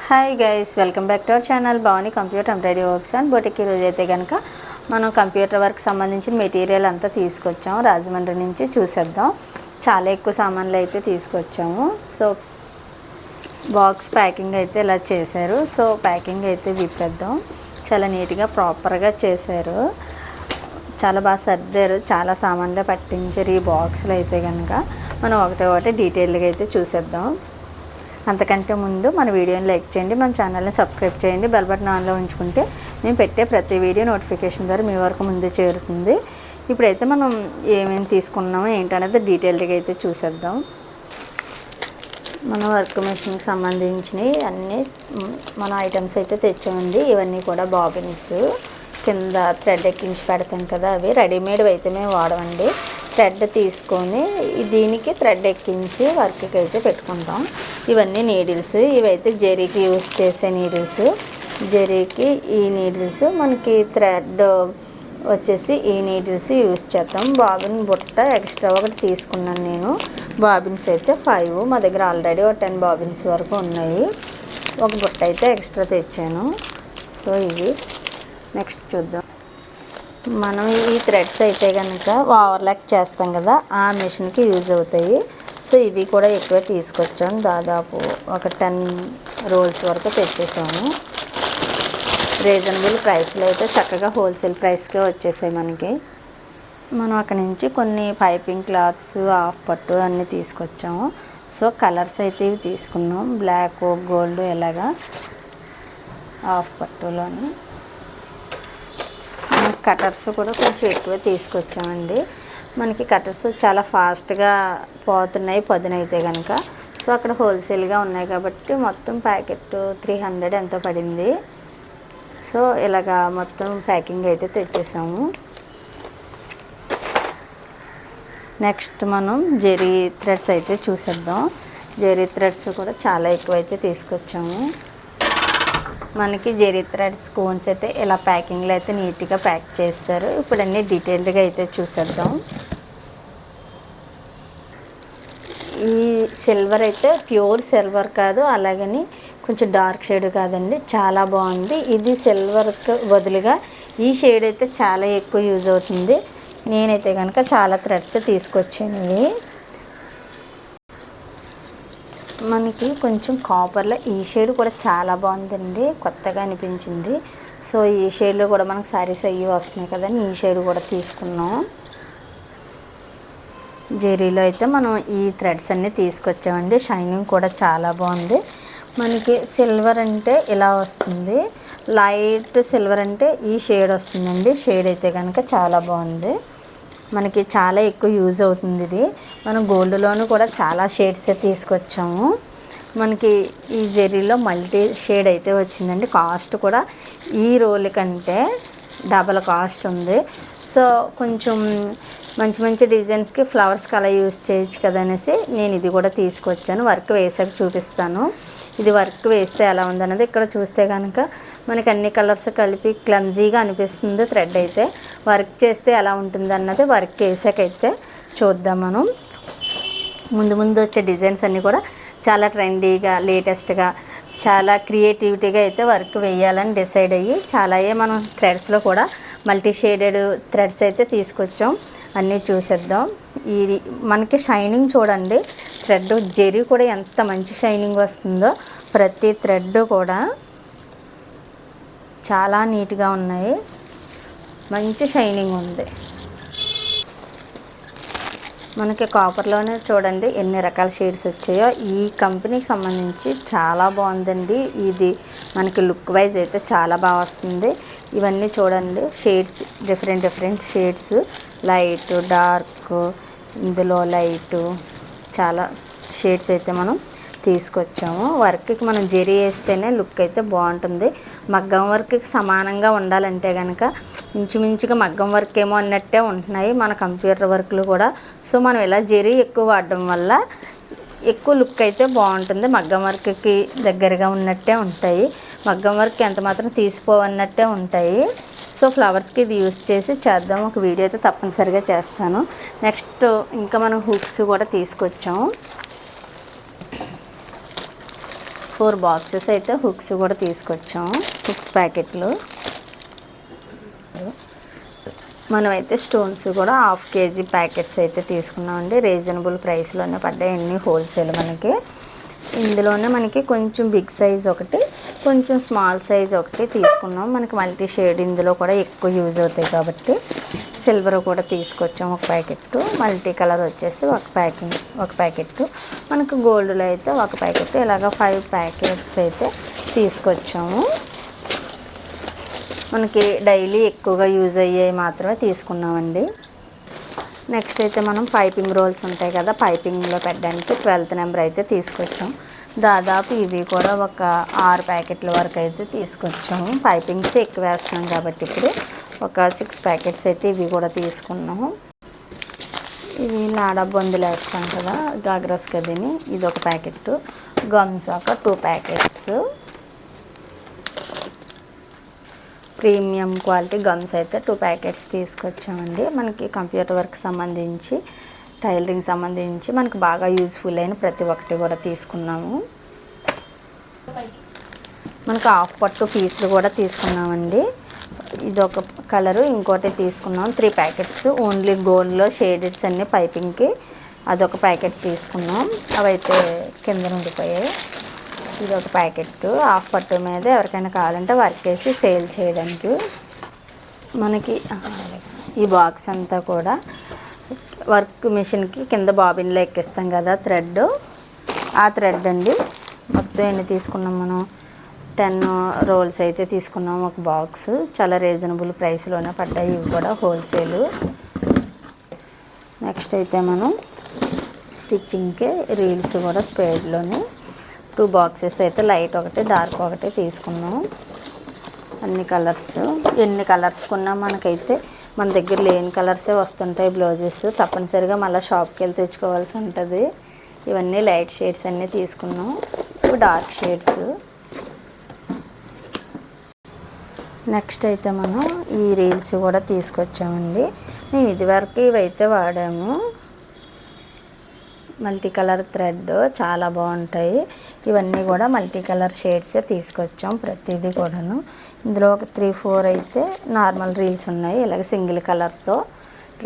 Hi guys, welcome back to our channel Bhavani computer embroidery works and boutique. ఈరోజు అయితే కనుక మనం కంప్యూటర్ వర్క్ సంబంధించిన మెటీరియల్ అంతా తీసుకొచ్చాము రాజమండ్రి నుంచి. చూసేద్దాం. చాలా ఎక్కువ సామాన్లు అయితే తీసుకొచ్చాము. సో బాక్స్ ప్యాకింగ్ అయితే ఇలా చేశారు. సో ప్యాకింగ్ అయితే విప్పేద్దాం. చాలా నీట్గా ప్రాపర్గా చేశారు. చాలా బాగా సర్దారు. చాలా సామాన్లు పట్టించారు ఈ బాక్స్లో అయితే కనుక. మనం ఒకటి డీటెయిల్గా అయితే చూసేద్దాం. అంతకంటే ముందు మన వీడియోని లైక్ చేయండి, మన ఛానల్ని సబ్స్క్రైబ్ చేయండి, బెల్ బటన్ ఆన్లో ఉంచుకుంటే మేము పెట్టే ప్రతి వీడియో నోటిఫికేషన్ ద్వారా మీ వరకు ముందే చేరుతుంది. ఇప్పుడైతే మనం ఏమేమి తీసుకున్నామో ఏంటనేది డీటెయిల్గా అయితే చూసేద్దాం. మన వర్క్ మెషిన్కి సంబంధించినవి అన్నీ మన ఐటమ్స్ అయితే తెచ్చామండి. ఇవన్నీ కూడా బాబిన్స్, కింద థ్రెడ్ ఎక్కించి పెడతాం కదా, అవి రెడీమేడ్ అయితే మేము వాడమండి. థ్రెడ్ తీసుకొని దీనికి థ్రెడ్ ఎక్కించి వర్క్కి అయితే పెట్టుకుంటాం. ఇవన్నీ నీడిల్స్, ఇవైతే జెరీకి యూస్ చేసే నీడిల్స్. జెరీకి ఈ నీడిల్స్, మనకి థ్రెడ్ వచ్చేసి ఈ నీడిల్స్ యూస్ చేస్తాం. బాబిన్ బుట్ట ఎక్స్ట్రా ఒకటి తీసుకున్నాను నేను. బాబిన్స్ అయితే 5, మా దగ్గర ఆల్రెడీ 10 బాబిన్స్ వరకు ఉన్నాయి. ఒక బుట్ట అయితే ఎక్స్ట్రా తెచ్చాను. సో ఇవి నెక్స్ట్ చూద్దాం. మనం ఈ థ్రెడ్స్ అయితే కనుక ఓవర్లాక్ చేస్తాం కదా, ఆ మెషిన్కి యూజ్ అవుతాయి. సో ఇవి కూడా ఎక్కువ తీసుకొచ్చాను. దాదాపు ఒక 10 రోల్స్ వరకు తెచ్చేసాము. రీజనబుల్ ప్రైస్లో అయితే చక్కగా హోల్సేల్ ప్రైస్కే వచ్చేసాయి మనకి. మనం అక్కడి నుంచి కొన్ని పైపింగ్ క్లాత్స్, హాఫ్ పట్టు అన్నీ తీసుకొచ్చాము. సో కలర్స్ అయితే ఇవి తీసుకున్నాం, బ్లాక్, గోల్డ్, ఇలాగా హాఫ్ పట్టులోని. కటర్స్ కూడా కొంచెం ఎక్కువ తీసుకొచ్చామండి. మనకి కటర్స్ చాలా ఫాస్ట్గా పోతున్నాయి పదునైతే కనుక. సో అక్కడ హోల్సేల్గా ఉన్నాయి కాబట్టి మొత్తం ప్యాకెట్ 300 ఎంతో పడింది. సో ఇలాగా మొత్తం ప్యాకింగ్ అయితే తెచ్చేసాము. నెక్స్ట్ మనం జెరీ థ్రెడ్స్ అయితే చూసేద్దాం. జెరీ థ్రెడ్స్ కూడా చాలా ఎక్కువ అయితే తీసుకొచ్చాము. మనకి జెరీ థ్రెడ్స్ కోన్స్ అయితే ఇలా ప్యాకింగ్లో అయితే నీట్గా ప్యాక్ చేస్తారు. ఇప్పుడు అన్నీ డీటెయిల్డ్గా అయితే చూసేద్దాం. ఈ సిల్వర్ అయితే ప్యూర్ సిల్వర్ కాదు, అలాగని కొంచెం డార్క్ షేడ్ కాదండి, చాలా బాగుంది. ఇది సిల్వర్కి బదులుగా ఈ షేడ్ అయితే చాలా ఎక్కువ యూజ్ అవుతుంది. నేనైతే కనుక చాలా థ్రెడ్స్ తీసుకొచ్చాను. మనకి కొంచెం కాపర్లో ఈ షేడ్ కూడా చాలా బాగుందండి, కొత్తగా అనిపించింది. సో ఈ షేడ్లో కూడా మనకు శారీస్ అయ్యి వస్తున్నాయి కదండి, ఈ షేడ్ కూడా తీసుకున్నాం. జెరీలో అయితే మనం ఈ థ్రెడ్స్ అన్నీ తీసుకొచ్చామండి. షైనింగ్ కూడా చాలా బాగుంది. మనకి సిల్వర్ అంటే ఇలా వస్తుంది, లైట్ సిల్వర్ అంటే ఈ షేడ్ వస్తుందండి. షేడ్ అయితే కనుక చాలా బాగుంది, మనకి చాలా ఎక్కువ యూజ్ అవుతుంది ఇది. మనం గోల్డ్లోనూ కూడా చాలా షేడ్స్ తీసుకొచ్చాము. మనకి ఈ జెరీలో మల్టీ షేడ్ అయితే వచ్చిందండి. కాస్ట్ కూడా ఈ రోల్ కంటే డబల్ కాస్ట్ ఉంది. సో కొంచెం మంచి మంచి డిజైన్స్కి ఫ్లవర్స్కి అలా యూజ్ చేయొచ్చు కదా అనేసి నేను ఇది కూడా తీసుకొచ్చాను. వర్క్ వేసాక చూపిస్తాను. ఇది వర్క్ వేస్తే ఎలా ఉందన్నది. ఇక్కడ చూస్తే కనుక మనకి అన్ని కలర్స్ కలిపి క్లమ్జీగా అనిపిస్తుంది థ్రెడ్ అయితే. వర్క్ చేస్తే ఎలా ఉంటుంది అన్నది వర్క్ వేసాకైతే చూద్దాం. మనం ముందు వచ్చే డిజైన్స్ అన్నీ కూడా చాలా ట్రెండీగా, లేటెస్ట్గా, చాలా క్రియేటివిటీగా అయితే వర్క్ వేయాలని డిసైడ్ అయ్యి చాలాయే మనం థ్రెడ్స్లో కూడా మల్టీ షేడెడ్ థ్రెడ్స్ అయితే తీసుకొచ్చాం. అన్నీ చూసేద్దాం. ఈ మనకి షైనింగ్ చూడండి, థ్రెడ్ జెరీ కూడా ఎంత మంచి షైనింగ్ వస్తుందో. ప్రతి థ్రెడ్ కూడా చాలా నీట్గా ఉన్నాయి, మంచి షైనింగ్ ఉంది. మనకి కాపర్లోనే చూడండి ఎన్ని రకాల షేడ్స్ వచ్చాయో. ఈ కంపెనీకి సంబంధించి చాలా బాగుందండి. ఇది మనకి లుక్ వైజ్ అయితే చాలా బాగా వస్తుంది. ఇవన్నీ చూడండి shades, different shades, light, dark, ఇందులో లైట్, చాలా షేడ్స్ అయితే మనం తీసుకొచ్చాము. వర్క్కి మనం జెరీ వేస్తేనే లుక్ అయితే బాగుంటుంది. మగ్గం వర్క్కి సమానంగా ఉండాలంటే కనుక ఇంచుమించుగా మగ్గం వర్క్ ఏమో అన్నట్టే ఉంటున్నాయి మన కంప్యూటర్ వర్క్లు కూడా. సో మనం ఇలా జెరీ ఎక్కువ వాడడం వల్ల ఎక్కువ లుక్ అయితే బాగుంటుంది. మగ్గం వర్క్కి దగ్గరగా ఉన్నట్టే ఉంటాయి, మగ్గం వర్క్ ఎంత మాత్రం తీసిపోవన్నట్టే ఉంటాయి. సో ఫ్లవర్స్కి ఇది యూస్ చేసి చేద్దాం. ఒక వీడియో అయితే తప్పనిసరిగా చేస్తాను. నెక్స్ట్ ఇంకా మనం హుక్స్ కూడా తీసుకొచ్చాము. 4 బాక్సెస్ అయితే హుక్స్ కూడా తీసుకొచ్చాం. హుక్స్ ప్యాకెట్లు. మనమైతే స్టోన్స్ కూడా 1/2 kg ప్యాకెట్స్ అయితే తీసుకున్నామండి. రీజనబుల్ ప్రైస్లోనే పడ్డాయి, హోల్సేల్ మనకి. ఇందులోనే మనకి కొంచెం బిగ్ సైజ్ ఒకటి, కొంచెం స్మాల్ సైజ్ ఒకటి తీసుకున్నాం. మనకి మల్టీ షేడ్ ఇందులో కూడా ఎక్కువ యూజ్ అవుతాయి కాబట్టి సిల్వర్ కూడా తీసుకొచ్చాం ఒక ప్యాకెట్. మల్టీ కలర్ వచ్చేసి ఒక ప్యాకెట్. మనకు గోల్డ్లో అయితే ఒక ప్యాకెట్. ఇలాగ 5 ప్యాకెట్స్ అయితే తీసుకొచ్చాము. మనకి డైలీ ఎక్కువగా యూజ్ అయ్యేవి మాత్రమే తీసుకున్నామండి. నెక్స్ట్ అయితే మనం పైపింగ్ రోల్స్ ఉంటాయి కదా, పైపింగ్లో పెట్టడానికి 12th నెంబర్ అయితే తీసుకొచ్చాం. దాదాపు ఇవి కూడా ఒక 6 ప్యాకెట్ల వరకు అయితే తీసుకొచ్చాము. పైపింగ్స్ ఎక్కువ వేస్తున్నాం కాబట్టి ఇప్పుడు ఒక 6 ప్యాకెట్స్ అయితే ఇవి కూడా తీసుకున్నాము. ఇవి లాడా బొందులు వేస్తాం కదా, గాగ్రస్ కదిని, ఇది ఒక ప్యాకెట్. గమ్స్ ఒక 2 ప్యాకెట్స్. ప్రీమియం క్వాలిటీ గమ్స్ అయితే 2 ప్యాకెట్స్ తీసుకొచ్చామండి. మనకి కంప్యూటర్ వర్క్ సంబంధించి, టైలరింగ్ సంబంధించి మనకు బాగా యూజ్ఫుల్ అయిన ప్రతి ఒక్కటి కూడా తీసుకున్నాము. మనకు హాఫ్ పట్టు పీసులు కూడా తీసుకున్నామండి. ఇది ఒక కలరు, ఇంకోటి తీసుకున్నాం. 3 ప్యాకెట్స్ ఓన్లీ గోల్డ్లో షేడెడ్స్ అన్ని పైపింగ్కి అదొక ప్యాకెట్ తీసుకున్నాం. అవైతే కింద ఉండిపోయాయి. ఇది ఒక ప్యాకెట్ హాఫ్ పట్టు మీద ఎవరికైనా కావాలంటే వర్క్ వేసి సేల్ చేయడానికి. మనకి ఈ బాక్స్ అంతా కూడా వర్క్ మిషన్కి కింద బాబిన్లో ఎక్కిస్తాం కదా థ్రెడ్, ఆ థ్రెడ్ అండి. మొత్తం ఎన్ని తీసుకున్నాం మనం, 10 రోల్స్ అయితే తీసుకున్నాం ఒక బాక్స్. చాలా రీజనబుల్ ప్రైస్లోనే పడ్డాయి ఇవి కూడా, హోల్సేల్. నెక్స్ట్ అయితే మనం స్టిచ్చింగ్కి రీల్స్ కూడా స్పేడ్లోనే 2 బాక్సెస్ అయితే లైట్ ఒకటి డార్క్ ఒకటి తీసుకున్నాం. అన్ని కలర్స్, ఎన్ని కలర్స్ కొన్నా మనకైతే మన దగ్గర లేని కలర్సే వస్తుంటాయి బ్లౌజెస్. తప్పనిసరిగా మళ్ళీ షాప్కి వెళ్ళి తెచ్చుకోవాల్సి ఉంటుంది. ఇవన్నీ లైట్ షేడ్స్ అన్నీ తీసుకున్నాం. ఇవి డార్క్ షేడ్స్. నెక్స్ట్ అయితే మనం ఈ రీల్స్ కూడా తీసుకొచ్చామండి. మేము ఇదివరకు ఇవైతే వాడాము. మల్టీ కలర్ థ్రెడ్ చాలా బాగుంటాయి. ఇవన్నీ కూడా మల్టీ కలర్ షేడ్సే తీసుకొచ్చాం ప్రతిదీ కూడాను. ఇందులో ఒక 3-4 అయితే నార్మల్ రీల్స్ ఉన్నాయి ఇలాగ సింగిల్ కలర్తో.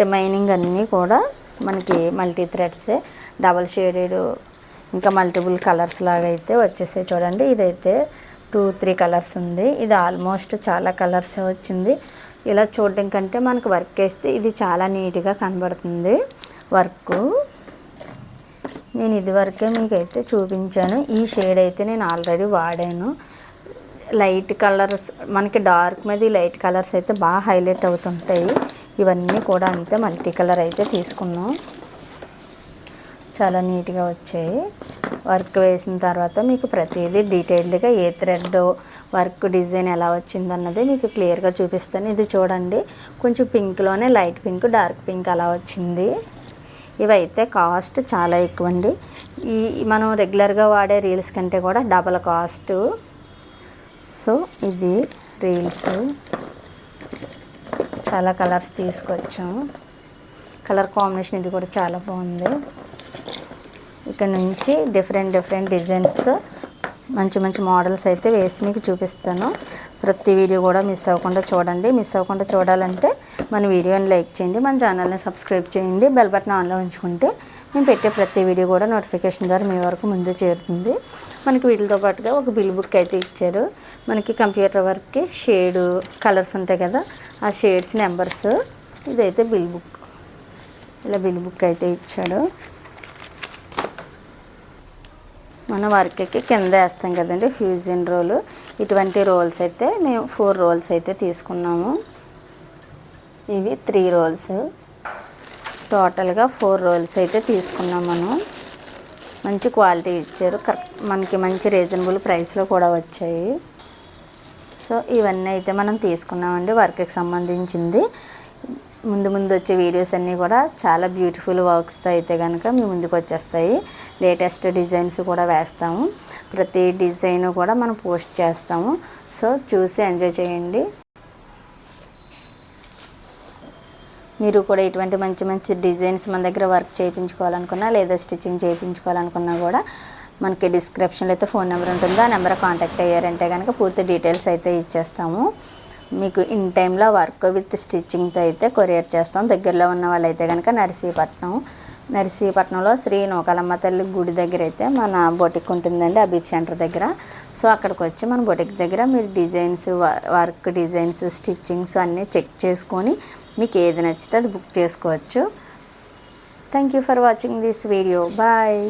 రిమైనింగ్ అన్నీ కూడా మనకి మల్టీ థ్రెడ్సే, డబల్ షేడెడ్ ఇంకా మల్టిపుల్ కలర్స్ లాగా అయితే వచ్చేసాయి. చూడండి, ఇదైతే 2-3 కలర్స్ ఉంది. ఇది ఆల్మోస్ట్ చాలా కలర్స్ వచ్చింది. ఇలా చూడడం కంటే మనకు వర్క్ వేస్తే ఇది చాలా నీట్గా కనబడుతుంది వర్క్. నేను ఇదివరకే మీకైతే చూపించాను. ఈ షేడ్ అయితే నేను ఆల్రెడీ వాడాను. లైట్ కలర్స్ మనకి డార్క్ మీద ఈ లైట్ కలర్స్ అయితే బాగా హైలైట్ అవుతుంటాయి. ఇవన్నీ కూడా అంతే మల్టీ కలర్ అయితే తీసుకున్నాం. చాలా నీట్గా వచ్చాయి. వర్క్ వేసిన తర్వాత మీకు ప్రతిదీ డీటెయిల్డ్గా ఏ థ్రెడ్ వర్క్ డిజైన్ ఎలా వచ్చిందన్నది మీకు క్లియర్గా చూపిస్తాను. ఇది చూడండి, కొంచెం పింక్లోనే లైట్ పింక్, డార్క్ పింక్ అలా వచ్చింది. ఇవైతే కాస్ట్ చాలా ఎక్కువ అండి. మనం రెగ్యులర్గా వాడే రీల్స్ కంటే కూడా డబల్ కాస్ట్. సో ఇది రీల్స్ చాలా కలర్స్ తీసుకొచ్చాం. కలర్ కాంబినేషన్ ఇది కూడా చాలా బాగుంది. ఇక్కడ నుంచి డిఫరెంట్ డిజైన్స్తో మంచి మంచి మోడల్స్ అయితే వేసి మీకు చూపిస్తాను. ప్రతి వీడియో కూడా మిస్ అవ్వకుండా చూడండి. మిస్ అవ్వకుండా చూడాలంటే మన వీడియోని లైక్ చేయండి, మన ఛానల్ని సబ్స్క్రైబ్ చేయండి, బెల్ బటన్ ఆన్లో ఉంచుకుంటే మేము పెట్టే ప్రతి వీడియో కూడా నోటిఫికేషన్ ద్వారా మీ వరకు ముందే చేరుతుంది. మనకి వీటితో పాటుగా ఒక బిల్ బుక్ అయితే ఇచ్చారు. మనకి కంప్యూటర్ వర్క్కి షేడు కలర్స్ ఉంటాయి కదా, ఆ షేడ్స్ నెంబర్స్. ఇదైతే బిల్ బుక్, ఇలా బిల్ బుక్ అయితే ఇచ్చాడు. మన వర్క్కి కింద వేస్తాం కదండి ఫ్యూజన్ రోలు, ఇటువంటి రోల్స్ అయితే మేము 4 రోల్స్ అయితే తీసుకున్నాము. ఇవి 3 రోల్స్, టోటల్గా 4 రోల్స్ అయితే తీసుకున్నాం. మనం మంచి క్వాలిటీ ఇచ్చారు, మనకి మంచి రీజనబుల్ ప్రైస్లో కూడా వచ్చాయి. సో ఇవన్నీ అయితే మనం తీసుకున్నామండి వర్క్కి సంబంధించింది. ముందు వచ్చే వీడియోస్ అన్నీ కూడా చాలా బ్యూటిఫుల్ వర్క్స్తో అయితే కనుక మీ ముందుకు వచ్చేస్తాయి. లేటెస్ట్ డిజైన్స్ కూడా వేస్తాము, ప్రతి డిజైన్ కూడా మనం పోస్ట్ చేస్తాము. సో చూసి ఎంజాయ్ చేయండి. మీరు కూడా ఇటువంటి మంచి మంచి డిజైన్స్ మన దగ్గర వర్క్ చేయించుకోవాలనుకున్నా లేదా స్టిచ్చింగ్ చేయించుకోవాలనుకున్నా కూడా మనకి డిస్క్రిప్షన్లో అయితే ఫోన్ నెంబర్ ఉంటుందో ఆ నెంబర్ కాంటాక్ట్ అయ్యారంటే కనుక పూర్తి డీటెయిల్స్ అయితే ఇచ్చేస్తాము. మీకు ఇన్ టైంలో వర్క్ విత్ స్టిచ్చింగ్తో అయితే కొరియర్ చేస్తాం. దగ్గరలో ఉన్న వాళ్ళైతే కనుక నర్సీపట్నంలో శ్రీ నూకాలమ్మ తల్లి గుడి దగ్గర అయితే మన బొటిక్ ఉంటుందండి, అబీక్ సెంటర్ దగ్గర. సో అక్కడికి వచ్చి మన బొటిక్ దగ్గర మీరు డిజైన్స్, వర్క్ డిజైన్స్, స్టిచ్చింగ్స్ అన్నీ చెక్ చేసుకొని మీకు ఏది నచ్చితే అది బుక్ చేసుకోవచ్చు. Thank you for watching this video. Bye.